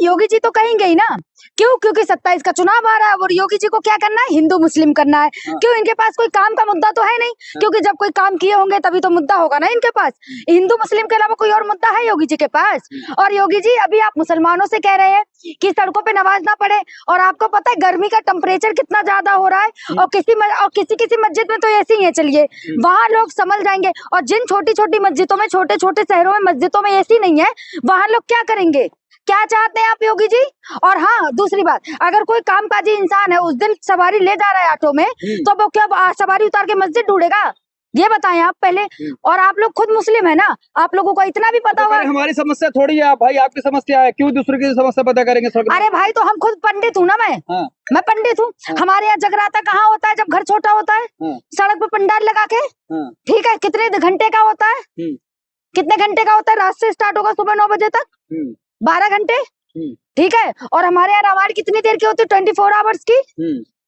योगी जी तो कहेंगे ही ना। क्यों? क्योंकि 27 का चुनाव आ रहा है और योगी जी को क्या करना है, हिंदू मुस्लिम करना है। क्यों? इनके पास कोई काम का मुद्दा तो है नहीं, क्योंकि जब कोई काम किए होंगे तभी तो मुद्दा होगा ना इनके पास। हिंदू मुस्लिम के अलावा कोई और मुद्दा है योगी जी के पास? और योगी जी अभी आप मुसलमानों से कह रहे हैं कि सड़कों पे नमाज ना पढ़े, और आपको पता है गर्मी का टेम्परेचर कितना ज्यादा हो रहा है, और किसी मस्जिद में तो ऐसे ही है, चलिए वहां लोग संभल जाएंगे, और जिन छोटी छोटी मस्जिदों में, छोटे छोटे शहरों में मस्जिदों में एसी नहीं है, वहां लोग क्या करेंगे? क्या चाहते हैं आप योगी जी? और हाँ, दूसरी बात, अगर कोई कामकाजी इंसान है, उस दिन सवारी ले जा रहा है ऑटो में, तो वो क्या सवारी उतार के मस्जिद ढूंढेगा? ये बताएं आप पहले। और आप लोग खुद मुस्लिम है ना, आप लोगों को इतना भी पता होगा। हमारी समस्या थोड़ी है भाई, आपकी समस्या है, क्यों दूसरे की समस्या पता करेंगे? अरे भाई, तो हम खुद पंडित हूँ ना, मैं पंडित हूँ। हमारे यहाँ जगराता कहाँ होता है? जब घर छोटा होता है, सड़क पे पंडाल लगा के, ठीक है, कितने घंटे का होता है? कितने घंटे का होता है? रात से स्टार्ट होगा सुबह 9 बजे तक, 12 घंटे, ठीक है। और हमारे यहाँ रामायण कितनी देर की होती है? 24 आवर्स की,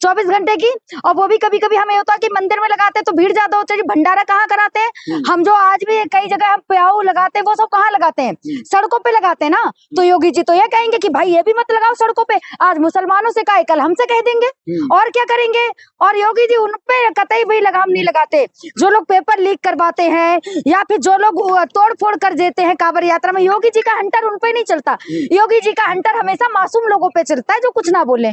24 घंटे की। और वो भी कभी कभी हमें होता है कि मंदिर में लगाते हैं तो भीड़ ज्यादा होती है। भंडारा कहाँ कराते हैं हम? जो आज भी कई जगह हम प्याऊ लगाते हैं, वो सब कहाँ लगाते हैं? सड़कों पे लगाते हैं ना। तो योगी जी तो ये कहेंगे कि भाई ये भी मत लगाओ सड़कों पे। आज मुसलमानों से कहा, कल हमसे कह देंगे, और क्या करेंगे? और योगी जी उन पे कतई भी लगाम नहीं लगाते। जो लोग पेपर लीक करवाते हैं या फिर जो लोग तोड़ फोड़ कर देते हैं कांवड़ यात्रा में, योगी जी का हंटर उन पे नहीं चलता। योगी जी का हंटर हमेशा मासूम लोगों पे चलता है, जो कुछ ना बोले।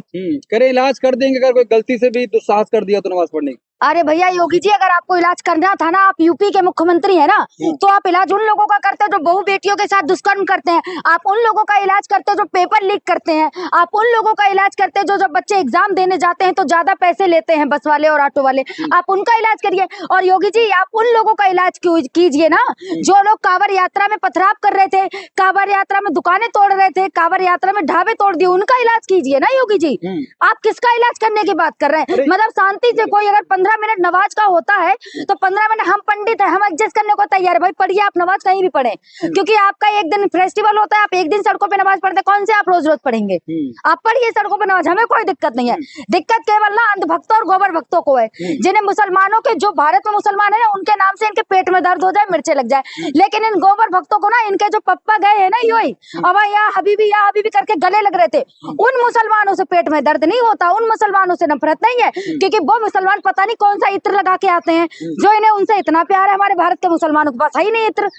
करे इलाज कर देंगे, अगर कोई गलती से भी दुस्साहस कर दिया तो नमाज पढ़ने की। अरे भैया योगी जी, अगर आपको इलाज करना था ना, आप यूपी के मुख्यमंत्री है ना, तो आप इलाज उन लोगों का करते हैं जो बहु बेटियों के साथ दुष्कर्म करते हैं। आप उन लोगों का इलाज करते हैं जो पेपर लीक करते हैं। आप उन लोगों का इलाज करते हैं जो जब बच्चे एग्जाम देने जाते हैं तो ज्यादा पैसे लेते हैं बस वाले और ऑटो वाले। आप उनका इलाज करिए। और योगी जी, आप उन लोगों का इलाज कीजिए ना जो लोग कांवड़ यात्रा में पथराव कर रहे थे, कांवड़ यात्रा में दुकानें तोड़ रहे थे, कांवड़ यात्रा में ढाबे तोड़ दिए, उनका इलाज कीजिए ना योगी जी। आप किसका इलाज करने की बात कर रहे हैं? मतलब शांति से कोई अगर 15 मिनट नमाज का होता है तो 15 मिनट हम पंडित है, हम एडजस्ट करने को तैयार है। भाई पढ़िए, आप नमाज कहीं भी पढ़े, क्योंकि आपका एक दिन फेस्टिवल होता है, आप एक दिन सड़कों पे नमाज पढ़ते, कौन से आप रोज रोज पढ़ेंगे? आप पढ़िए सड़कों पे नमाज, हमें कोई दिक्कत नहीं है। दिक्कत केवल ना अंधभक्तों और गोबर भक्तों को है, जिन्हें मुसलमानों के, जो भारत में मुसलमान है ना, उनके नाम से इनके पेट में दर्द हो जाए, मिर्चे लग जाए। लेकिन इन गोबर भक्तों को ना, इनके जो पप्पा गए है ना योई, अब यहाँ हबीबी करके गले लग रहे थे, उन मुसलमानों से पेट में दर्द नहीं होता, उन मुसलमानों से नफरत नहीं है, क्योंकि वो मुसलमान पता नहीं कौन सा इत्र लगा के आते हैं जो इन्हें उनसे इतना प्यार है। हमारे भारत के मुसलमानों के पास है ही नहीं इत्र।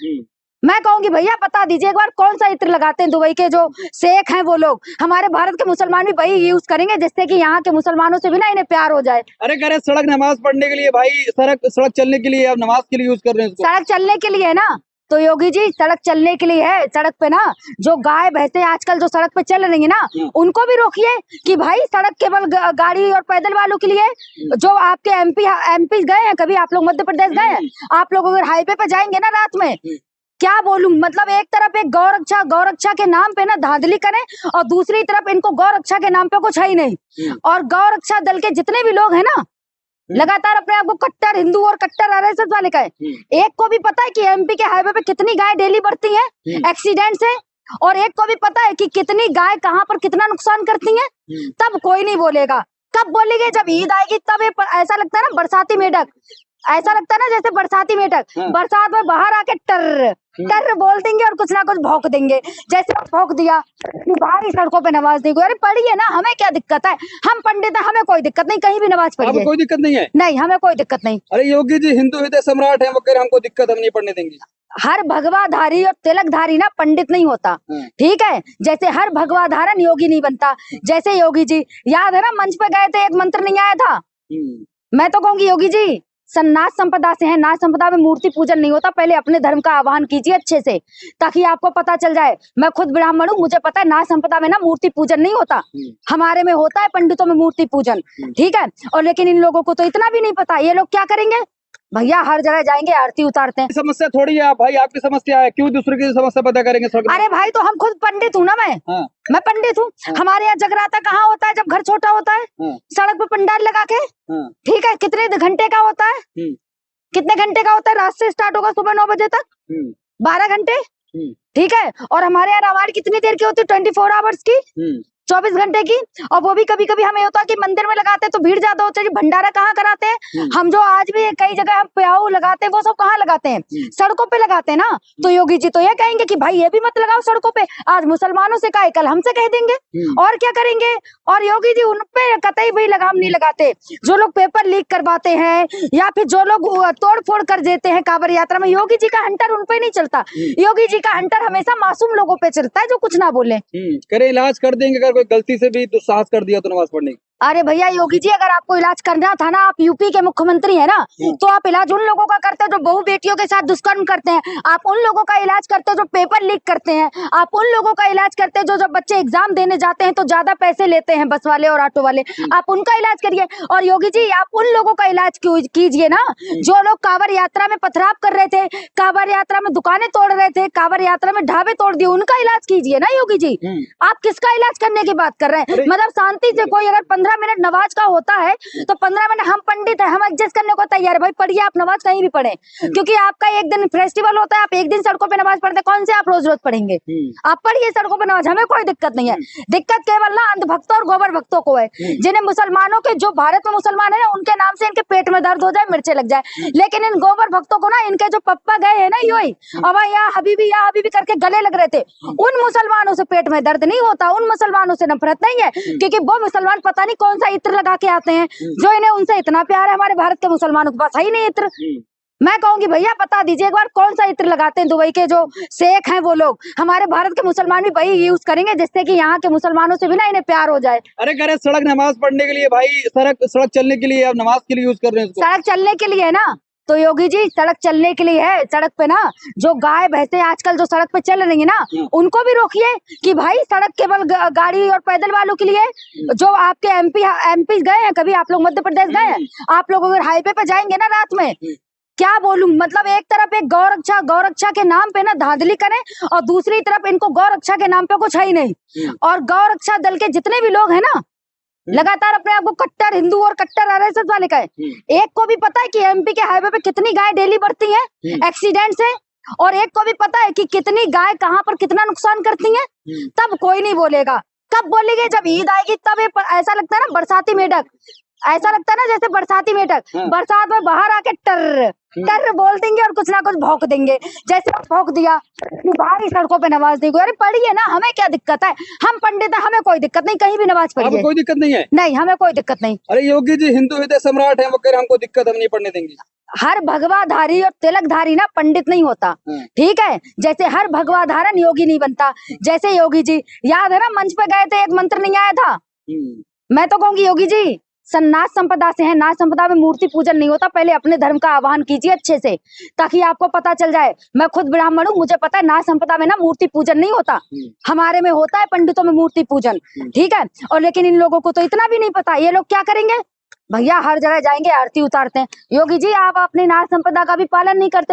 मैं कहूंगी भैया बता दीजिए एक बार, कौन सा इत्र लगाते हैं दुबई के जो शेख हैं वो लोग? हमारे भारत के मुसलमान भी वही यूज करेंगे जिससे कि यहाँ के मुसलमानों से भी ना इन्हें प्यार हो जाए। अरे करे सड़क नमाज पढ़ने के लिए भाई, सड़क चलने के लिए, आप नमाज के लिए यूज कर रहे हैं। सड़क चलने के लिए है ना, तो योगी जी सड़क चलने के लिए है। सड़क पे ना जो गाय भैंसे आजकल जो सड़क पे चल रही है ना, उनको भी रोकिए कि भाई सड़क केवल गाड़ी और पैदल वालों के लिए। जो आपके एमपी गए हैं कभी? आप लोग मध्य प्रदेश गए हैं? आप लोग अगर हाईवे पे जाएंगे ना रात में, क्या बोलूं, मतलब एक तरफ एक गौरक्षा के नाम पे ना धांधली करें, और दूसरी तरफ इनको गौरक्षा के नाम पे कुछ है ही नहीं। और गौरक्षा दल के जितने भी लोग हैं ना, लगातार अपने आप को कट्टर हिंदू और कट्टर आरएसएस वाले का है। एक को भी पता है कि एमपी के हाईवे पे कितनी गाय डेली बढ़ती हैं एक्सीडेंट से, और एक को भी पता है कि कितनी गाय कहां पर कितना नुकसान करती हैं। तब कोई नहीं बोलेगा। कब बोलेंगे? जब ईद आएगी तब। ऐसा लगता है ना बरसाती मेढक, ऐसा लगता है ना जैसे बरसाती मेढक बरसात में बाहर आके टर बोल देंगे और कुछ ना कुछ भौंक देंगे। जैसे भौंक दिया कि भाई सड़कों पे नमाज नहीं। अरे पढ़िए ना, हमें क्या दिक्कत है? हम पंडित है, हमें कोई दिक्कत नहीं, कहीं भी नमाज पढ़िए, कोई दिक्कत नहीं है। नहीं, हमें कोई दिक्कत नहीं। अरे योगी जी हिंदू हृदय सम्राट है, वो कह रहे हमको दिक्कत, हम नहीं पढ़ने देंगे। हर भगवाधारी और तिलकधारी ना पंडित नहीं होता, ठीक है? जैसे हर भगवाधारन योगी नहीं बनता। जैसे योगी जी, याद है ना मंच पे गए थे, एक मंत्र नहीं आया था? मैं तो कहूंगी योगी जी नाथ संपदा से है, नाथ संपदा में मूर्ति पूजन नहीं होता। पहले अपने धर्म का आह्वान कीजिए अच्छे से, ताकि आपको पता चल जाए। मैं खुद ब्राह्मण हूँ, मुझे पता है नाथ संपदा में ना मूर्ति पूजन नहीं होता, हमारे में होता है पंडितों में मूर्ति पूजन, ठीक है? और लेकिन इन लोगों को तो इतना भी नहीं पता। ये लोग क्या करेंगे भैया? हर जगह जाएंगे आरती उतारते हैं। समस्या थोड़ी है भाई, आपकी समस्या है, क्यों दूसरे की समस्या पता करेंगे? अरे भाई, तो हम खुद पंडित हूँ ना, मैं पंडित हूँ। हमारे यहाँ जगराता कहाँ होता है? जब घर छोटा होता है, सड़क पे पंडाल लगा के, ठीक है, कितने घंटे का होता है? कितने घंटे का होता है? रात से स्टार्ट होगा सुबह 9 बजे तक, 12 घंटे, ठीक है। और हमारे यहाँ रामायण कितनी देर की होती है? 24 आवर्स की, 24 घंटे की। और वो भी कभी कभी हमें होता है कि मंदिर में लगाते हैं तो भीड़ ज्यादा होती है, भंडारा कहाँ कराते हैं हम, जो आज भी कई जगह हम प्याऊ लगाते हैं वो सब कहाँ लगाते हैं, सड़कों पे लगाते हैं ना। तो योगी जी तो ये कहेंगे कि भाई ये भी मत लगाओ सड़कों पे, आज मुसलमानों से कहे कल हमसे कह देंगे, और क्या करेंगे। और योगी जी उन पे कतई भी लगाम नहीं लगाते। जो लोग पेपर लीक करवाते हैं या फिर जो लोग तोड़ फोड़ कर देते हैं कांवड़ यात्रा में, योगी जी का हंटर उन पे नहीं चलता। योगी जी का हंटर हमेशा मासूम लोगों पे चलता है जो कुछ ना बोले। करे इलाज कर देंगे अगर कोई गलती से भी दुस्साहस कर दिया तो नमाज पढ़ने की। अरे भैया योगी जी, अगर आपको इलाज करना था ना, आप यूपी के मुख्यमंत्री है ना, तो आप इलाज उन लोगों का करते हैं जो बहु बेटियों के साथ दुष्कर्म करते हैं। आप उन लोगों का इलाज करते हैं जो पेपर लीक करते हैं। आप उन लोगों का इलाज करते हैं जो जब बच्चे एग्जाम देने जाते हैं तो ज्यादा पैसे लेते हैं बस वाले और ऑटो वाले, आप उनका इलाज करिए। और योगी जी आप उन लोगों का इलाज कीजिए ना जो लोग कांवड़ यात्रा में पथराव कर रहे थे, कांवड़ यात्रा में दुकानें तोड़ रहे थे, कांवड़ यात्रा में ढाबे तोड़ दिए, उनका इलाज कीजिए ना योगी जी। आप किसका इलाज करने की बात कर रहे हैं? मतलब शांति से कोई अगर 15 मिनट नमाज का होता है तो 15 मिनट हम पंडित है, हम एडजस्ट करने को तैयार है। भाई पढ़िए, आप नमाज कहीं भी पढ़े, क्योंकि आपका एक दिन फेस्टिवल होता है, आप एक दिन सड़कों पे नमाज पढ़ते, कौन से आप रोज रोज पढ़ेंगे? आप पढ़िए सड़कों पे नमाज, हमें कोई दिक्कत नहीं है। दिक्कत केवल ना अंधभक्तों और गोबर भक्तों को है, जिन्हें मुसलमानों के, जो भारत में मुसलमान है ना, उनके नाम से इनके पेट में दर्द हो जाए, मिर्चे लग जाए। लेकिन इन गोबर भक्तों को ना, इनके जो पप्पा गए है ना यूं अब या हबीबी करके गले लग रहे थे, उन मुसलमानों से पेट में दर्द नहीं होता, उन मुसलमानों से नफरत नहीं है, क्योंकि वो मुसलमान पता नहीं कौन सा इत्र लगा के आते हैं जो इन्हें उनसे इतना प्यार है। हमारे भारत के मुसलमानों के पास है ही नहीं इत्र। मैं कहूंगी भैया बता दीजिए एक बार कौन सा इत्र लगाते हैं दुबई के जो शेख हैं वो लोग, हमारे भारत के मुसलमान भी वही यूज करेंगे जिससे कि यहाँ के मुसलमानों से भी ना इन्हें प्यार हो जाए। अरे करे सड़क नमाज पढ़ने के लिए भाई, सड़क चलने के लिए, आप नमाज के लिए यूज कर रहे हैं उसको। सड़क चलने के लिए है ना, तो योगी जी सड़क चलने के लिए है। सड़क पे ना जो गाय भैंसे आजकल जो सड़क पे चल रही है ना, उनको भी रोकिए कि भाई सड़क केवल गाड़ी और पैदल वालों के लिए। जो आपके एमपी गए हैं कभी, आप लोग मध्य प्रदेश गए हैं, आप लोग अगर हाईवे पे जाएंगे ना रात में, क्या बोलूं, मतलब एक तरफ एक गौरक्षा के नाम पे ना धांधली करें और दूसरी तरफ इनको गौरक्षा के नाम पे कुछ है ही नहीं। और गौरक्षा दल के जितने भी लोग हैं ना, लगातार अपने आप को कट्टर हिंदू और कट्टर आरएसएस वाले का है। एक को भी पता है कि एमपी के हाईवे पे कितनी गाय डेली बढ़ती हैं एक्सीडेंट से, और एक को भी पता है कि कितनी गाय कहाँ पर कितना नुकसान करती हैं। तब कोई नहीं बोलेगा, कब बोलेंगे? जब ईद आएगी तब ऐसा लगता है ना बरसाती मेढक, ऐसा लगता है ना जैसे बरसाती मेढक बरसात में बाहर आके टर बोल देंगे और कुछ ना कुछ भौंक देंगे, जैसे भौंक दिया कि भाई सड़कों पे नमाज नहीं। अरे पढ़िए ना, हमें क्या दिक्कत है, हम पंडित है, हमें कोई दिक्कत नहीं, कहीं भी नमाज पढ़िए, कोई दिक्कत नहीं है। नहीं हमें कोई दिक्कत नहीं। अरे योगी जी हिंदू हृदय सम्राट है, वो कह रहे हमको दिक्कत, हम नहीं पढ़ने देंगे। हर भगवाधारी और तिलकधारी ना पंडित नहीं होता, ठीक है? जैसे हर भगवाधारण योगी नहीं बनता। जैसे योगी जी याद है ना, मंच पे गए थे, एक मंत्र नहीं आया था। मैं तो कहूंगी योगी जी नाश संपदा से है, नाश संपदा में मूर्ति पूजन नहीं होता। पहले अपने धर्म का आह्वान कीजिए अच्छे से, ताकि आपको पता चल जाए। मैं खुद ब्राह्मण हूँ, मुझे पता है नाश संपदा में ना मूर्ति पूजन नहीं होता, हमारे में होता है पंडितों में मूर्ति पूजन, ठीक है? और लेकिन इन लोगों को तो इतना भी नहीं पता। ये लोग क्या करेंगे भैया, हर जगह जाएंगे आरती उतारते हैं। योगी जी आप अपनी नाश संपदा का भी पालन नहीं करते।